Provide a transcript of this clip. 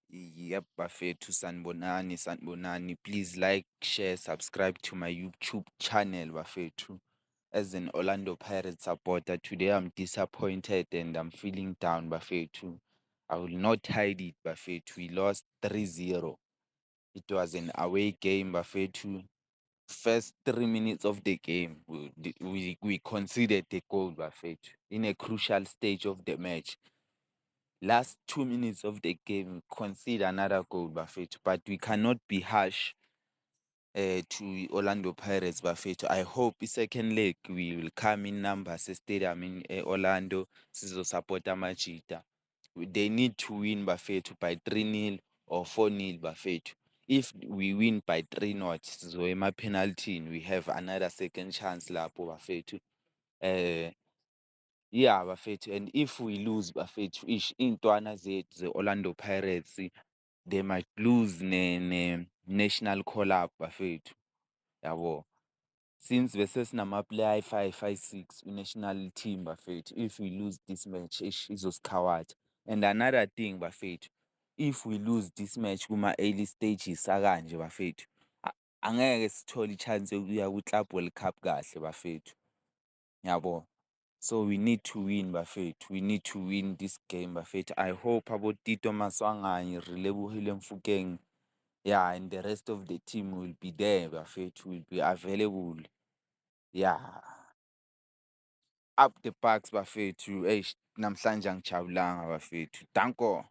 Yep, bafethu sanibonani. Please like, share, subscribe to my YouTube channel, bafethu. As an Orlando Pirates supporter, today I'm disappointed and I'm feeling down, bafethu. I will not hide it, bafethu. We lost 3-0. It was an away game, bafethu. First 3 minutes of the game, we conceded a goal, bafethu, in a crucial stage of the match. Last 2 minutes of the game, concede another goal, Bafethu. But we cannot be harsh to Orlando Pirates, Bafethu. I hope second leg we will come in numbers stadium in Orlando support Amajita. They need to win, Bafethu, by 3-0 or 4-0, Bafethu. If we win by 3-0, so ema penalty, we have another second chance lapho, Bafethu. Uh, yeah, bafethu, and if we lose, bafethu, iy'ntwana zethu ze-Orlando Pirates they might lose national call-up, bafethu, yabo. Since bese sinama-player ayi-5, ayi-6 national team, bafethu, if we lose this match izosikhawatha. And another thing, bafethu, if we lose this match kuma-early stages akanje, bafethu, angeke sithole i-chance yokuya ku-Club World Cup kahle, bafethu, yabo. So we need to win, bafethu. We need to win this game, bafethu. I hope Tito Maswanganyi, Relebohile Mofokeng, yeah, and the rest of the team will be there, bafethu, will be available. Yeah. Up the parks, bafethu. Namhlanje angijabulanga, bafethu. Danko.